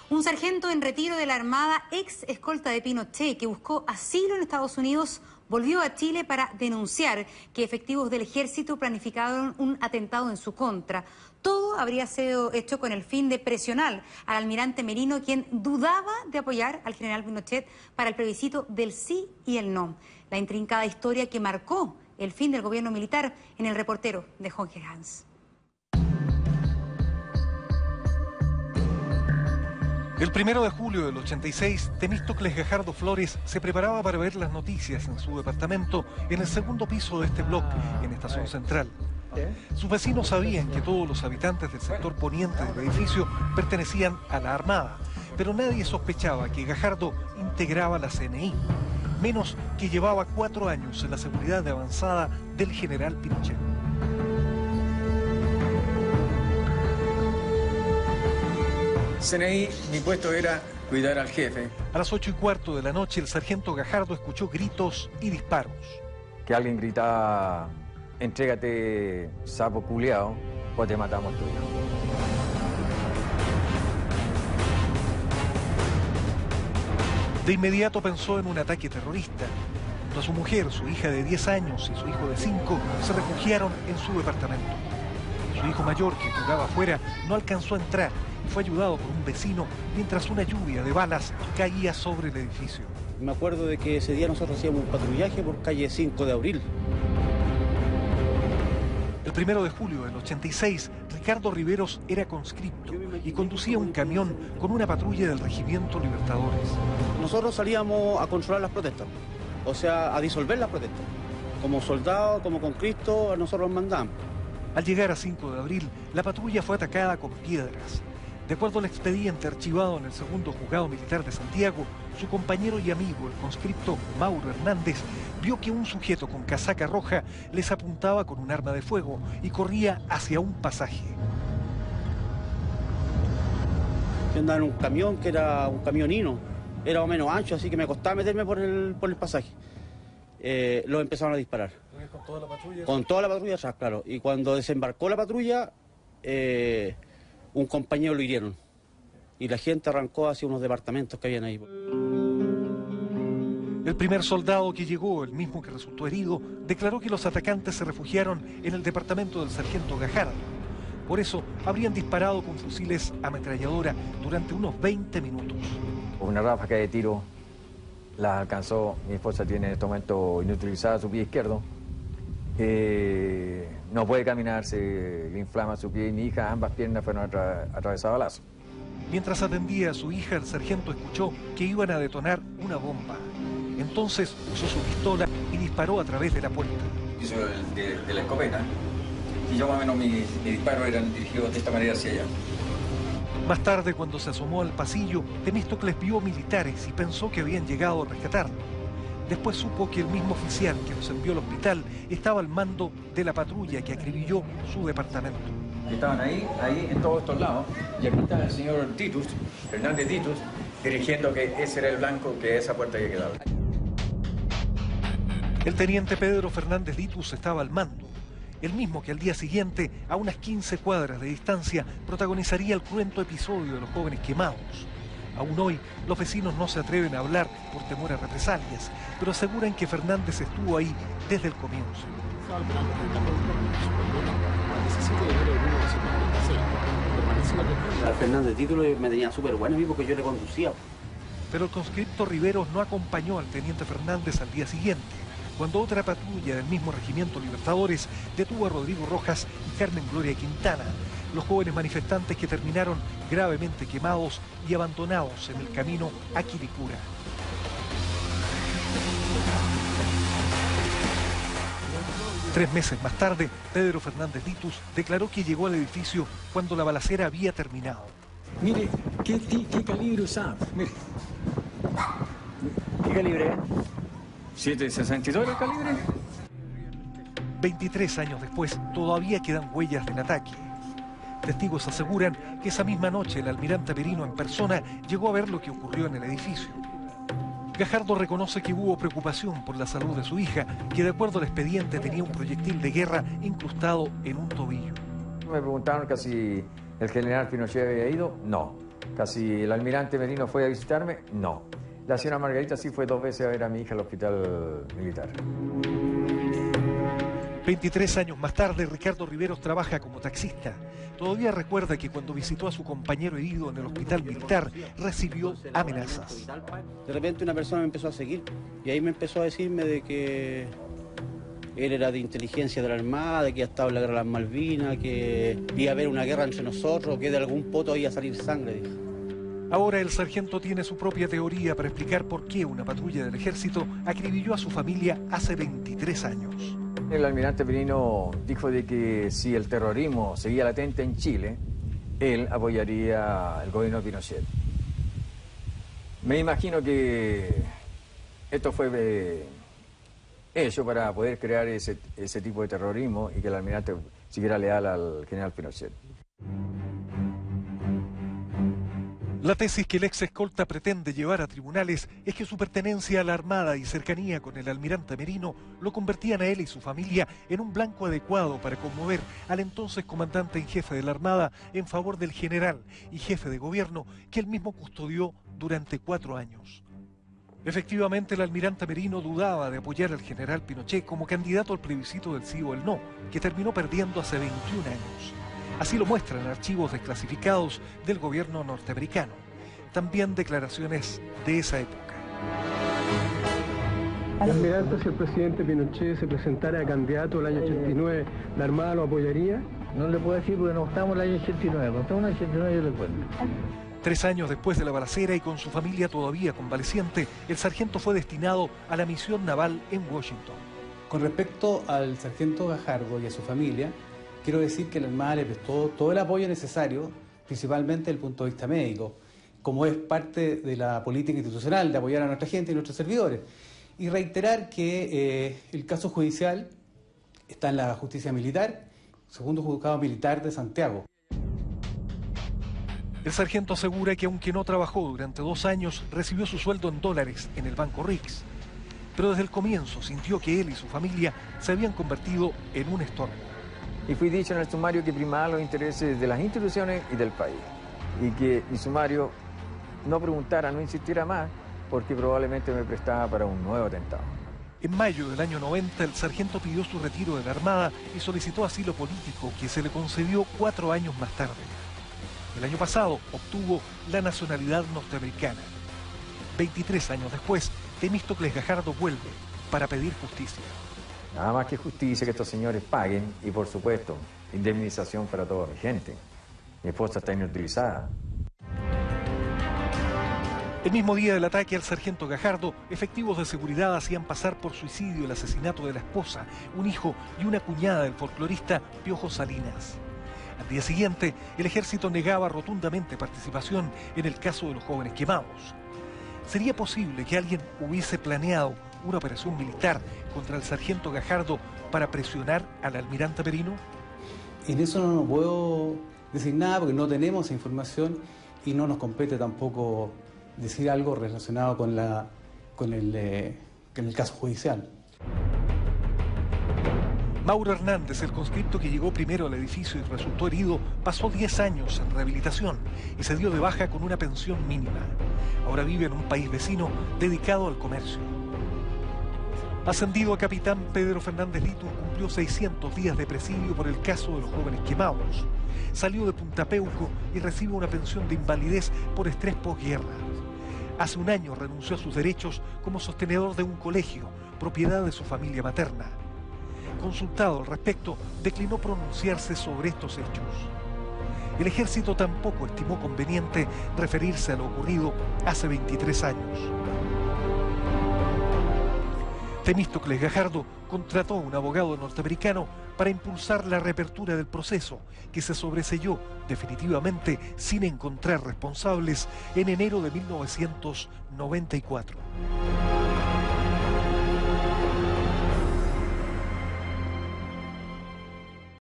Un sargento en retiro de la Armada, ex escolta de Pinochet, que buscó asilo en Estados Unidos, volvió a Chile para denunciar que efectivos del ejército planificaron un atentado en su contra. Todo habría sido hecho con el fin de presionar al almirante Merino, quien dudaba de apoyar al general Pinochet para el plebiscito del sí y el no. La intrincada historia que marcó el fin del gobierno militar en El reportero de Jorge Hans. El 1 de julio del 86, Temístocles Gajardo Flores se preparaba para ver las noticias en su departamento en el segundo piso de este bloque, en Estación Central. Sus vecinos sabían que todos los habitantes del sector poniente del edificio pertenecían a la Armada, pero nadie sospechaba que Gajardo integraba la CNI, menos que llevaba 4 años en la seguridad de avanzada del general Pinochet. CNI, mi puesto era cuidar al jefe. A las 8:15 de la noche, el sargento Gajardo escuchó gritos y disparos. Que alguien gritaba, entrégate, sapo culiao, o te matamos tú. De inmediato pensó en un ataque terrorista. Junto a su mujer, su hija de 10 años y su hijo de 5 se refugiaron en su departamento. Su hijo mayor, que jugaba afuera, no alcanzó a entrar y fue ayudado por un vecino mientras una lluvia de balas caía sobre el edificio. Me acuerdo de que ese día nosotros hacíamos un patrullaje por calle 5 de Abril. El 1 de julio del 86, Ricardo Riveros era conscripto y conducía un camión con una patrulla del Regimiento Libertadores. Nosotros salíamos a controlar las protestas, o sea, a disolver las protestas. Como soldados, como conscriptos, nosotros mandamos. Al llegar a 5 de abril, la patrulla fue atacada con piedras. De acuerdo al expediente archivado en el segundo juzgado militar de Santiago, su compañero y amigo, el conscripto Mauro Hernández, vio que un sujeto con casaca roja les apuntaba con un arma de fuego y corría hacia un pasaje. Yo andaba en un camión que era un camionino, era más o menos ancho, así que me costaba meterme por el pasaje. Lo empezaron a disparar. ¿Con toda la patrulla? Con toda la patrulla atrás, claro. Y cuando desembarcó la patrulla, un compañero lo hirieron. Y la gente arrancó hacia unos departamentos que habían ahí. El primer soldado que llegó, el mismo que resultó herido, declaró que los atacantes se refugiaron en el departamento del sargento Gajardo. Por eso habrían disparado con fusiles ametralladora durante unos 20 minutos. Una ráfaga de tiro la alcanzó. Mi esposa tiene en este momento inutilizada su pie izquierdo. No puede caminar, se le inflama su pie y mi hija, ambas piernas fueron atravesadas a balazo. Mientras atendía a su hija, el sargento escuchó que iban a detonar una bomba. Entonces usó su pistola y disparó a través de la puerta. Hizo de la escopeta y yo más o menos mis disparos eran dirigidos de esta manera hacia allá. Más tarde, cuando se asomó al pasillo, Temístocles vio militares y pensó que habían llegado a rescatarlo. Después supo que el mismo oficial que los envió al hospital estaba al mando de la patrulla que acribilló su departamento. Estaban ahí en todos estos lados, y aquí está el señor Titus, Fernández Titus, dirigiendo que ese era el blanco, que esa puerta que quedaba. El teniente Pedro Fernández Titus estaba al mando, el mismo que al día siguiente, a unas 15 cuadras de distancia, protagonizaría el cruento episodio de los jóvenes quemados. Aún hoy, los vecinos no se atreven a hablar por temor a represalias, pero aseguran que Fernández estuvo ahí desde el comienzo. Al Fernández Título me tenía súper bueno a mí porque yo le conducía. Pero el conscripto Riveros no acompañó al teniente Fernández al día siguiente, cuando otra patrulla del mismo Regimiento Libertadores detuvo a Rodrigo Rojas y Carmen Gloria Quintana, los jóvenes manifestantes que terminaron gravemente quemados y abandonados en el camino a Quilicura. Tres meses más tarde, Pedro Fernández Titus declaró que llegó al edificio cuando la balacera había terminado. Mire, ¿qué calibre usaba? Mire. ¿Qué calibre? 7.62 el calibre. 23 años después, todavía quedan huellas del ataque. Testigos aseguran que esa misma noche el almirante Merino en persona llegó a ver lo que ocurrió en el edificio. Gajardo reconoce que hubo preocupación por la salud de su hija, que de acuerdo al expediente tenía un proyectil de guerra incrustado en un tobillo. Me preguntaron que si el general Pinochet había ido. No, Casi el almirante Merino fue a visitarme, no. La señora Margarita sí fue 2 veces a ver a mi hija al hospital militar. 23 años más tarde, Ricardo Riveros trabaja como taxista. Todavía recuerda que cuando visitó a su compañero herido en el hospital militar, recibió amenazas. De repente una persona me empezó a seguir y ahí me empezó a decirme de que él era de inteligencia de la Armada, de que ya estaba en la guerra de las Malvinas, que iba a haber una guerra entre nosotros, que de algún poto iba a salir sangre, dijo. Ahora el sargento tiene su propia teoría para explicar por qué una patrulla del ejército acribilló a su familia hace 23 años. El almirante Merino dijo de que si el terrorismo seguía latente en Chile, él apoyaría el gobierno de Pinochet. Me imagino que esto fue hecho para poder crear ese tipo de terrorismo y que el almirante siguiera leal al general Pinochet. La tesis que el ex escolta pretende llevar a tribunales es que su pertenencia a la Armada y cercanía con el almirante Merino lo convertían a él y su familia en un blanco adecuado para conmover al entonces comandante en jefe de la Armada en favor del general y jefe de gobierno que él mismo custodió durante 4 años. Efectivamente, el almirante Merino dudaba de apoyar al general Pinochet como candidato al plebiscito del sí o el no, que terminó perdiendo hace 21 años. Así lo muestran archivos desclasificados del gobierno norteamericano. También declaraciones de esa época. Almirante, si el presidente Pinochet se presentara candidato el año 89, ¿la Armada lo apoyaría? No le puedo decir porque no estamos en el año 89. Cuando estamos en el año 89 yo le cuento. 3 años después de la balacera y con su familia todavía convaleciente, el sargento fue destinado a la misión naval en Washington. Con respecto al sargento Gajardo y a su familia, quiero decir que la Armada le prestó todo el apoyo necesario, principalmente desde el punto de vista médico, como es parte de la política institucional de apoyar a nuestra gente y nuestros servidores. Y reiterar que el caso judicial está en la justicia militar, segundo juzgado militar de Santiago. El sargento asegura que aunque no trabajó durante 2 años, recibió su sueldo en dólares en el Banco Rix. Pero desde el comienzo sintió que él y su familia se habían convertido en un estorbo. Y fui dicho en el sumario que primaban los intereses de las instituciones y del país. Y que mi sumario no preguntara, no insistiera más, porque probablemente me prestaba para un nuevo atentado. En mayo del año 90, el sargento pidió su retiro de la Armada y solicitó asilo político, que se le concedió 4 años más tarde. El año pasado obtuvo la nacionalidad norteamericana. 23 años después, Temístocles Gajardo vuelve para pedir justicia. Nada más que justicia, que estos señores paguen y, por supuesto, indemnización para toda mi gente. Mi esposa está inutilizada. El mismo día del ataque al sargento Gajardo, efectivos de seguridad hacían pasar por suicidio el asesinato de la esposa, un hijo y una cuñada del folclorista Piojo Salinas. Al día siguiente, el ejército negaba rotundamente participación en el caso de los jóvenes quemados. ¿Sería posible que alguien hubiese planeado una operación militar contra el sargento Gajardo para presionar al almirante Merino? En eso no puedo decir nada porque no tenemos esa información y no nos compete tampoco decir algo relacionado con el caso judicial. Mauro Hernández, el conscripto que llegó primero al edificio y resultó herido, pasó 10 años en rehabilitación y se dio de baja con una pensión mínima. Ahora vive en un país vecino dedicado al comercio. Ascendido a capitán, Pedro Fernández Litur cumplió 600 días de presidio por el caso de los jóvenes quemados. Salió de Punta Peuco y recibe una pensión de invalidez por estrés posguerra. Hace un año renunció a sus derechos como sostenedor de un colegio, propiedad de su familia materna. Consultado al respecto, declinó pronunciarse sobre estos hechos. El ejército tampoco estimó conveniente referirse a lo ocurrido hace 23 años. Temístocles Gajardo contrató a un abogado norteamericano para impulsar la reapertura del proceso, que se sobreseyó definitivamente sin encontrar responsables en enero de 1994.